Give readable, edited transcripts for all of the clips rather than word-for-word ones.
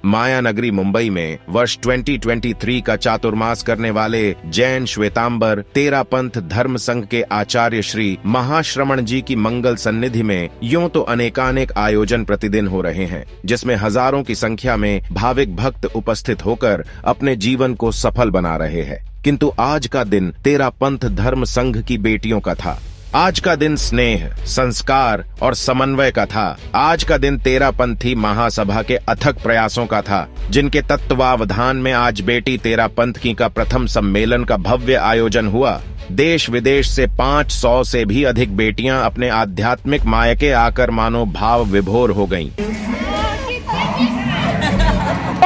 माया नगरी मुंबई में वर्ष 2023 का चातुर्मास करने वाले जैन श्वेतांबर तेरा पंथ धर्म संघ के आचार्य श्री महाश्रमण जी की मंगल सन्निधि में यूं तो अनेकानेक आयोजन प्रतिदिन हो रहे हैं, जिसमें हजारों की संख्या में भाविक भक्त उपस्थित होकर अपने जीवन को सफल बना रहे हैं। किंतु आज का दिन तेरा पंथ धर्म संघ की बेटियों का था। आज का दिन स्नेह, संस्कार और समन्वय का था। आज का दिन तेरा पंथी महासभा के अथक प्रयासों का था, जिनके तत्वावधान में आज बेटी तेरा पंथ की का प्रथम सम्मेलन का भव्य आयोजन हुआ। देश विदेश से 500 से भी अधिक बेटियां अपने आध्यात्मिक मायके आकर मानो भाव विभोर हो गईं।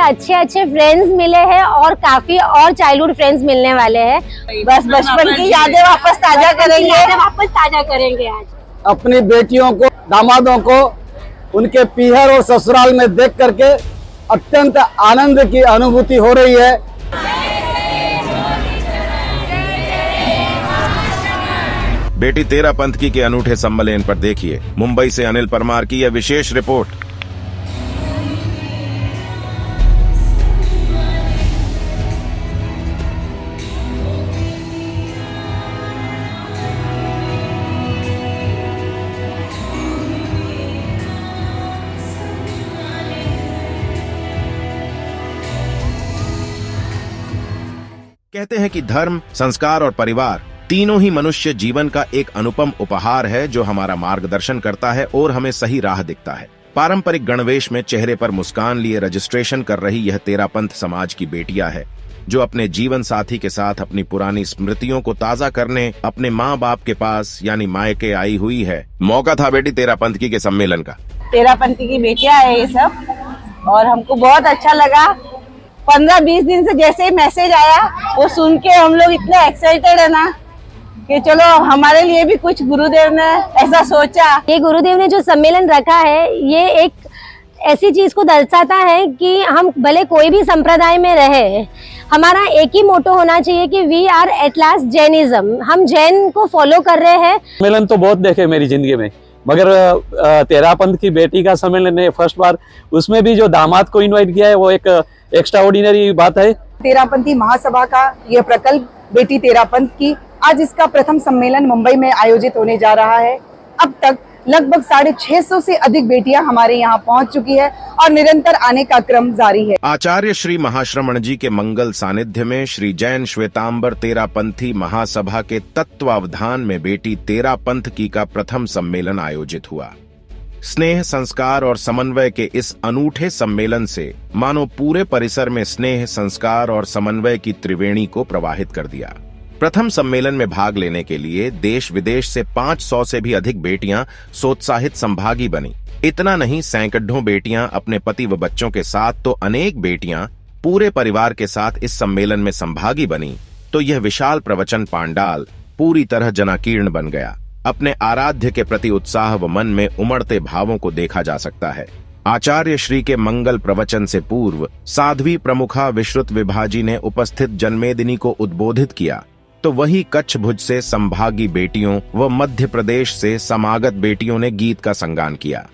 अच्छे अच्छे फ्रेंड्स मिले हैं और काफी और चाइल्डहुड फ्रेंड्स मिलने वाले हैं। बस बचपन की यादें वापस ताजा करेंगे आज। अपनी बेटियों को, दामादों को उनके पीहर और ससुराल में देख करके अत्यंत आनंद की अनुभूति हो रही है। बेटी तेरा पंथ की के अनूठे सम्मेलन पर देखिए मुंबई से अनिल परमार की यह विशेष रिपोर्ट। कहते हैं कि धर्म, संस्कार और परिवार तीनों ही मनुष्य जीवन का एक अनुपम उपहार है, जो हमारा मार्गदर्शन करता है और हमें सही राह दिखता है। पारंपरिक गणवेश में चेहरे पर मुस्कान लिए रजिस्ट्रेशन कर रही यह तेरा पंथ समाज की बेटियां है, जो अपने जीवन साथी के साथ अपनी पुरानी स्मृतियों को ताजा करने अपने माँ बाप के पास यानी मायके आई हुई है। मौका था बेटी तेरा पंथ की के सम्मेलन का। तेरा पंथी की बेटियां है ये सब, और हमको बहुत अच्छा लगा। 15-20 दिन से जैसे ही मैसेज आया वो सुन के हम लोग इतने एक्साइटेड है ना कि चलो हमारे लिए भी कुछ गुरुदेव ने ऐसा सोचा। ये गुरुदेव ने जो सम्मेलन रखा है, ये एक ऐसी चीज को दर्शाता है कि हम भले कोई भी संप्रदाय में रहे, हमारा एक ही मोटो होना चाहिए कि we are at last Jainism. हम जैन को फॉलो कर रहे हैं। सम्मेलन तो बहुत देखे मेरी जिंदगी में, मगर तेरा पंथ की बेटी का सम्मेलन है फर्स्ट बार। उसमें भी जो दामाद को इनवाइट किया है वो एक एक्स्ट्राऑर्डिनरी बात है। तेरापंथी महासभा का यह प्रकल्प बेटी तेरापंथ की, आज इसका प्रथम सम्मेलन मुंबई में आयोजित होने जा रहा है। अब तक लगभग 650 से अधिक बेटियां हमारे यहाँ पहुँच चुकी है और निरंतर आने का क्रम जारी है। आचार्य श्री महाश्रमण जी के मंगल सानिध्य में श्री जैन श्वेतांबर तेरा पंथी महासभा के तत्वावधान में बेटी तेरा पंथ की का प्रथम सम्मेलन आयोजित हुआ। स्नेह, संस्कार और समन्वय के इस अनूठे सम्मेलन से मानो पूरे परिसर में स्नेह, संस्कार और समन्वय की त्रिवेणी को प्रवाहित कर दिया। प्रथम सम्मेलन में भाग लेने के लिए देश विदेश से 500 से भी अधिक बेटियां सोत्साहित संभागी बनी। इतना नहीं, सैकड़ों बेटियां अपने पति व बच्चों के साथ तो अनेक बेटियां पूरे परिवार के साथ इस सम्मेलन में संभागी बनी, तो यह विशाल प्रवचन पांडाल पूरी तरह जनाकीर्ण बन गया। अपने आराध्य के प्रति उत्साह व मन में उमड़ते भावों को देखा जा सकता है। आचार्य श्री के मंगल प्रवचन से पूर्व साध्वी प्रमुखा विश्रुत विभाजी ने उपस्थित जनमेदिनी को उद्बोधित किया, तो वही कच्छ भुज से संभागी बेटियों व मध्य प्रदेश से समागत बेटियों ने गीत का संगान किया।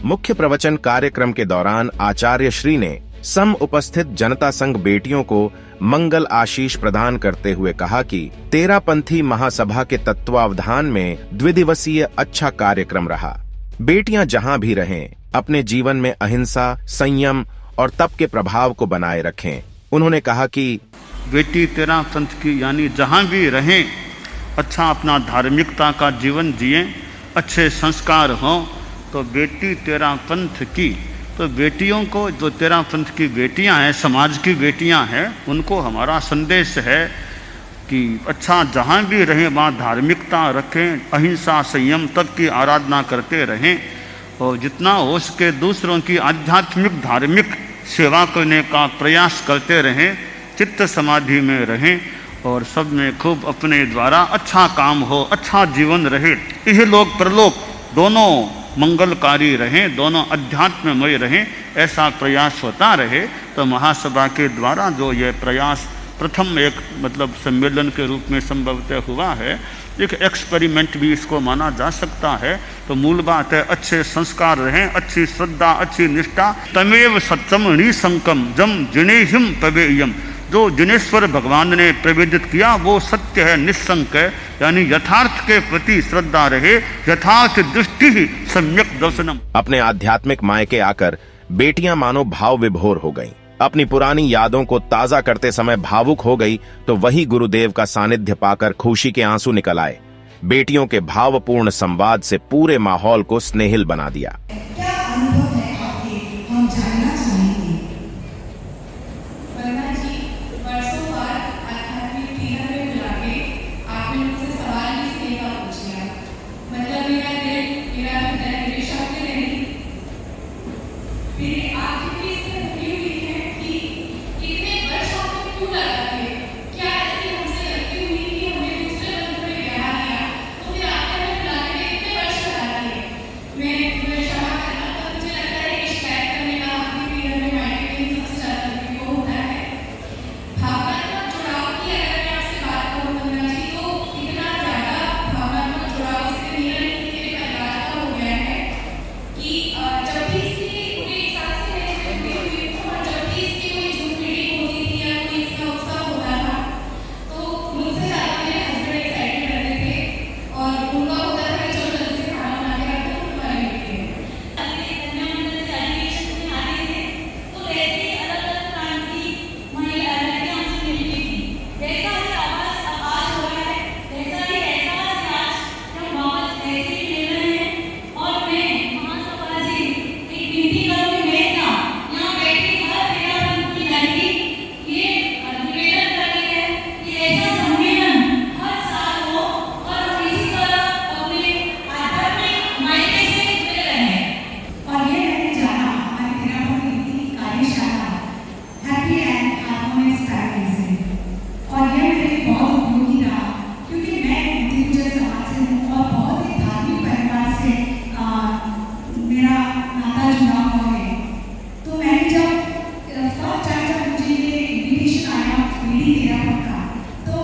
मुख्य प्रवचन कार्यक्रम के दौरान आचार्य श्री ने सम उपस्थित जनता संघ बेटियों को मंगल आशीष प्रदान करते हुए कहा कि तेरा पंथी महासभा के तत्वावधान में द्विदिवसीय अच्छा कार्यक्रम रहा। बेटियां जहां भी रहें, अपने जीवन में अहिंसा, संयम और तप के प्रभाव को बनाए रखें। उन्होंने कहा कि बेटी तेरा पंथ की यानी जहां भी रहें, अच्छा अपना धार्मिकता का जीवन जिए, अच्छे संस्कार हों, तो बेटी तेरा पंथ की, तो बेटियों को, जो तेरा पंथ की बेटियां हैं, समाज की बेटियां हैं, उनको हमारा संदेश है कि अच्छा जहाँ भी रहें वहाँ धार्मिकता रखें, अहिंसा संयम तप की आराधना करते रहें और जितना हो सके दूसरों की आध्यात्मिक धार्मिक सेवा करने का प्रयास करते रहें, चित्त समाधि में रहें और सब में खूब अपने द्वारा अच्छा काम हो, अच्छा जीवन रहे, यह लोक परलोक दोनों मंगलकारी रहें, दोनों अध्यात्ममय रहें, ऐसा प्रयास होता रहे। तो महासभा के द्वारा जो ये प्रयास प्रथम एक मतलब सम्मेलन के रूप में संभवतः हुआ है, एक एक्सपेरिमेंट भी इसको माना जा सकता है। तो मूल बात है अच्छे संस्कार रहें, अच्छी श्रद्धा, अच्छी निष्ठा। तमेव सत्यम निसंकम जम जिनेहिम तवेयम, जो जिनेश्वर भगवान ने प्रवेदित किया वो सत्य है, निस्संक है, यानी यथार्थ के प्रति श्रद्धा रहे, यथार्थ दृष्टि ही सम्यक दर्शनम। अपने आध्यात्मिक मायके आकर बेटियां मानो भाव विभोर हो गईं। अपनी पुरानी यादों को ताजा करते समय भावुक हो गई तो वही गुरुदेव का सानिध्य पाकर खुशी के आंसू निकल आए। बेटियों के भावपूर्ण संवाद से पूरे माहौल को स्नेहिल बना दिया। क्या अनुभव है आपके, हम जानना चाहेंगे। वरना जी, वर्षों बाद आध्यात्मिक पीढ़ा में बुलाके आपने मुझसे सवाल भी स्नेह का पूछ लिया। मतलब मेरा दिल, मेरा हृदय, मेरे शब्द नहीं, मेरी आंखें भी इससे भरी हुई हैं कि इतने वर्ष आपने क्यों लगा दिए। क्या ऐसी हमसे गलती हुई कि हमने दूसरे बंधन में ब्याह लिया, तो फिर आपने हमें बुलाने में इतने वर्ष लगा दिए। मैं तुम्हें क्षमा करना, पर मुझे लगता है कि शिकायत करने का आखिरी पीरियड में मायके में सबसे ज्यादा उपयोग होता है। भावनात्मक जुड़ाव की अगर मैं आपसे बात करूँ वंदना जी, तो इतना ज्यादा भावनात्मक जुड़ाव इससे मेरा नहीं मेरे परिवार का हो गया है कि जब भी इसकी पूरे एक साल से मैं इसमें जुड़ी हुई हूँ और जब भी इसकी कोई जूम मीटिंग होती थी या कोई इसका उत्सव होता था तो मुझसे ज़्यादा मेरे हस्बैंड एक्साइटेड रहते थे और उनका होता था कि चलो जल्दी से खाना बना के रखो तो तुम्हारे बेटे हैं। कन्या मंडल से एलिगेशन में आते थे तो वैसे ही अलग अलग प्रांत की लड़कियां हमसे मिलती थी। जैसा ही आवाज़ हो रहा है वैसा ही एहसास है आज हम वापस ऐसे ही मिल रहे हैं। और मैं महासभा जी एक विनती करूँगी, मैं ना यहाँ बैठी हर तेरापंथ की लड़की ये निवेदन कर रही है कि ऐसा सम्मेलन हर साल हो और हम इसी तरह अपने आध्यात्मिक मायके से जुड़े रहें। और ये मैंने जाना हमारी तेरापंथ की कार्यशाला हैप्पी एंड हार्मोनियस फैमिली से, और ये मेरे लिए बहुत उपयोगी रहा क्योंकि मैं दिग्विजय समाज से हूँ और बहुत ही धार्मिक परिवार से मेरा नाता जुड़ा हुआ है। तो मैंने जब फर्स्ट टाइम जब मुझे ये इन्विटेशन आया बीडी तेरापंथ का, तो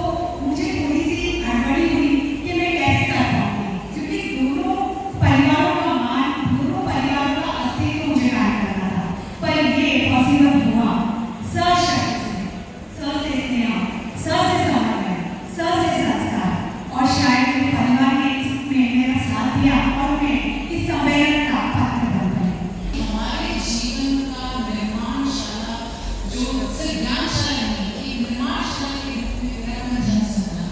मुझे थोड़ी सी हड़बड़ी हुई कि मैं कैसे कर पाऊंगी, क्योंकि दोनों परिवारों का मान, दोनों परिवारों का अस्तित्व मुझे कायम करना था। पर ये पॉसिबल हुआ सशक्त से स्नेह, स से समन्वय, स से संस्कार, और शायद मेरे परिवार ने इसमें मेरा साथ दिया और मैं इस सम्मेलन का पात्र बन गई। हमारे जीवन का निर्माणशाला जो सिर्फ ज्ञानशाला नहीं कि निर्माणशाला के रूप में मेरा जन्म सकता,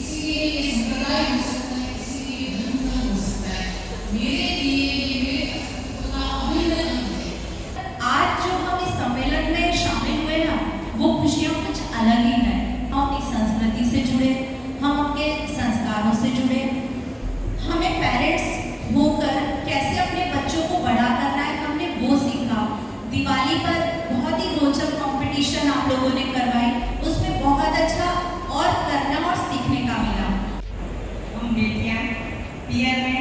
इसीलिए ये संप्रदाय हो सकता है, इसीलिए ये धर्म का हो सकता है। मेरे लिए ये मेरे अस्तित्व का अभिन्न अंग है। आज जो हम इस सम्मेलन में शामिल हुए ना, वो खुशियाँ कुछ अलग ही हैं। हम अपनी संस्कृति से जुड़े, हम अपने संस्कारों से जुड़े, हमें पेरेंट्स होकर कैसे अपने बच्चों को बड़ा करना है हमने वो सीखा। दिवाली पर बहुत ही रोचक कंपटीशन आप लोगों ने करवाई, उसमें बहुत अच्छा और करना और सीखने का मिला। हम बेटियां पियर में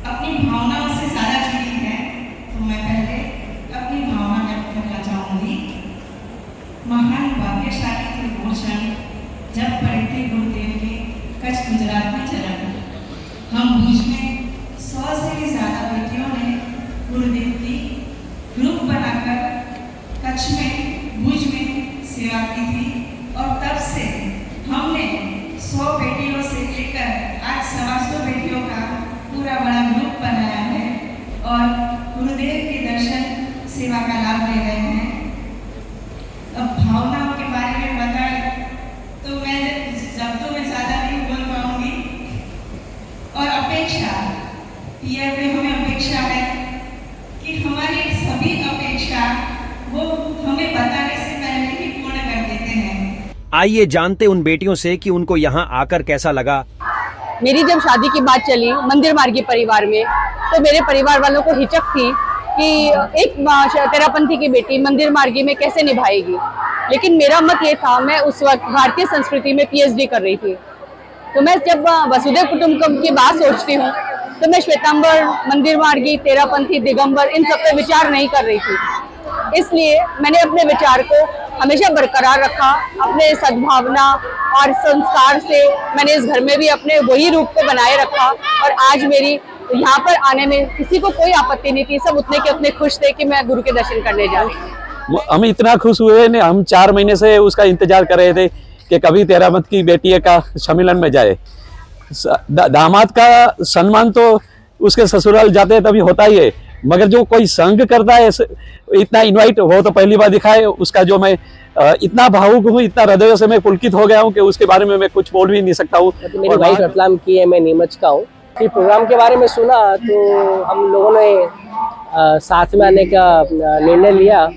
अपनी भावनाओं से ज़्यादा जुड़ी हैं, तो मैं पहले अपनी भावना व्यक्त करना चाहूँगी। महान भाग्यशाली थे वो क्षण जब पड़े थे गुरुदेव के कच्छ गुजरात में चरण। हम भुज में 100 से भी ज़्यादा बेटियों ने गुरुदेव की ग्रुप बनाकर कच्छ में, भुज में सेवा की थी, और तब से हमने 100 बेटियों से लेकर आज 125 बेटियों का पूरा बड़ा ग्रुप बनाया है और गुरुदेव के दर्शन सेवा का लाभ ले रहे हैं। अब भावनाओं के बारे में बताएं तो मैं शब्दों में ज़्यादा नहीं बोल पाऊंगी। और अपेक्षा, पियर में हमें अपेक्षा है कि हमारी सभी अपेक्षा वो हमें बताने से पहले ही पूर्ण कर देते हैं। आइए जानते उन बेटियों से कि उनको यहाँ आकर कैसा लगा। मेरी जब शादी की बात चली मंदिर मार्गी परिवार में, तो मेरे परिवार वालों को हिचक थी कि एक तेरापंथी की बेटी मंदिर मार्गी में कैसे निभाएगी। लेकिन मेरा मत ये था, मैं उस वक्त भारतीय संस्कृति में PhD कर रही थी, तो मैं जब वसुधैव कुटुंबकम की बात सोचती हूँ तो मैं श्वेतांबर, मंदिर मार्गी, तेरापंथी, दिगंबर इन सब पे विचार नहीं कर रही थी। इसलिए मैंने अपने विचार को हमेशा बरकरार रखा। अपने सद्भावना और संस्कार से मैंने इस घर में भी अपने वही रूप को बनाए रखा, और आज मेरी यहाँ पर आने में किसी को कोई आपत्ति नहीं थी। सब उतने के उतने खुश थे कि मैं गुरु के दर्शन करने जा रही हूँ। हम इतना खुश हुए ने, हम 4 महीने से उसका इंतजार कर रहे थे कि कभी तेरापंथ की बेटी का सम्मेलन में जाए। दामाद का सम्मान तो उसके ससुराल जाते तभी होता ही है, मगर जो कोई संग करता है इतना इनवाइट हो तो पहली बार दिखा है। उसका जो मैं इतना भावुक हूँ, इतना हृदय से मैं पुलकित हो गया हूँ कि उसके बारे में मैं कुछ बोल भी नहीं सकता हूँ। मेरी वाइफ रतलाम की है, मैं नीमच का हूँ। फिर प्रोग्राम के बारे में सुना तो हम लोगों ने साथ में आने का निर्णय लिया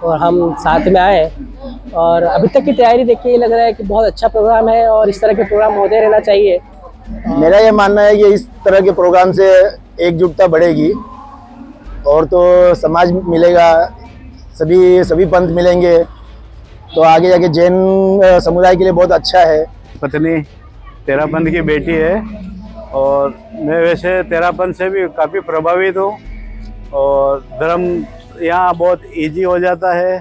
और हम साथ में आए, और अभी तक की तैयारी देख के ये लग रहा है कि बहुत अच्छा प्रोग्राम है और इस तरह के प्रोग्राम होते रहना चाहिए। मेरा ये मानना है कि इस तरह के प्रोग्राम से एकजुटता बढ़ेगी और तो समाज मिलेगा, सभी पंथ मिलेंगे, तो आगे जाके जैन समुदाय के लिए बहुत अच्छा है। पत्नी तेरापंथ की बेटी है और मैं वैसे तेरापंथ से भी काफ़ी प्रभावित हूँ, और धर्म यहाँ बहुत इजी हो जाता है,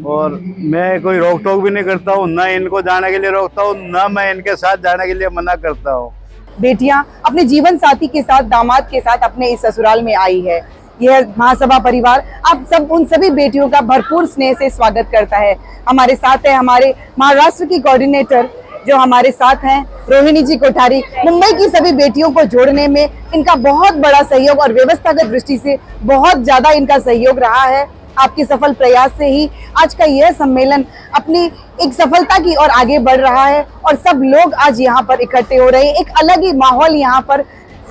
और मैं कोई रोक टोक भी नहीं करता हूँ, ना इनको जाने के लिए रोकता हूँ, ना मैं इनके साथ जाने के लिए मना करता हूँ। बेटियां अपने जीवन साथी के साथ, दामाद के साथ अपने इस ससुराल में आई है। यह महासभा परिवार आप सब उन सभी बेटियों का भरपूर स्नेह से स्वागत करता है। हमारे साथ है हमारे महाराष्ट्र की कोऑर्डिनेटर जो हमारे साथ हैं, रोहिणी जी कोठारी। मुंबई की सभी बेटियों को जोड़ने में इनका बहुत बड़ा सहयोग और व्यवस्थागत दृष्टि से बहुत ज्यादा इनका सहयोग रहा है। आपके सफल प्रयास से ही आज का यह सम्मेलन अपनी एक सफलता की ओर आगे बढ़ रहा है, और सब लोग आज यहाँ पर इकट्ठे हो रहे हैं। एक अलग ही माहौल यहाँ पर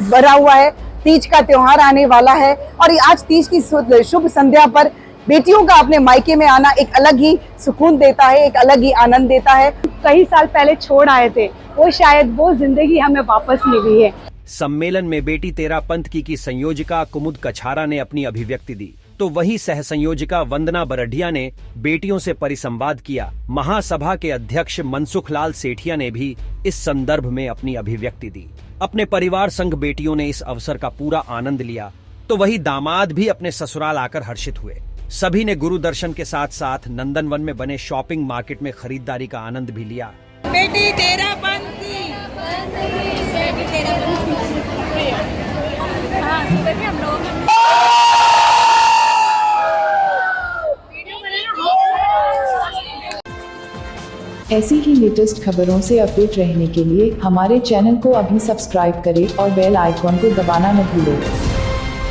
बना हुआ है। तीज का त्योहार आने वाला है, और आज तीज की शुभ संध्या पर बेटियों का अपने मायके में आना एक अलग ही सुकून देता है, एक अलग ही आनंद देता है। कई साल पहले छोड़ आए थे, वो शायद वो जिंदगी हमें वापस मिली है। सम्मेलन में बेटी तेरापंथ की संयोजिका कुमुद कछारा ने अपनी अभिव्यक्ति दी, तो वही सह संयोजिका वंदना बरढ़िया ने बेटियों से परिसंवाद किया। महासभा के अध्यक्ष मनसुख लाल सेठिया ने भी इस संदर्भ में अपनी अभिव्यक्ति दी। अपने परिवार संग बेटियों ने इस अवसर का पूरा आनंद लिया, तो वही दामाद भी अपने ससुराल आकर हर्षित हुए। सभी ने गुरु दर्शन के साथ साथ नंदनवन में बने शॉपिंग मार्केट में खरीदारी का आनंद भी लिया। बेटी तेरापंथ की, बेटी तेरापंथ की। हाँ, हम लोग ऐसी ही लेटेस्ट खबरों से अपडेट रहने के लिए हमारे चैनल को अभी सब्सक्राइब करें और बेल आइकॉन को दबाना न भूलें।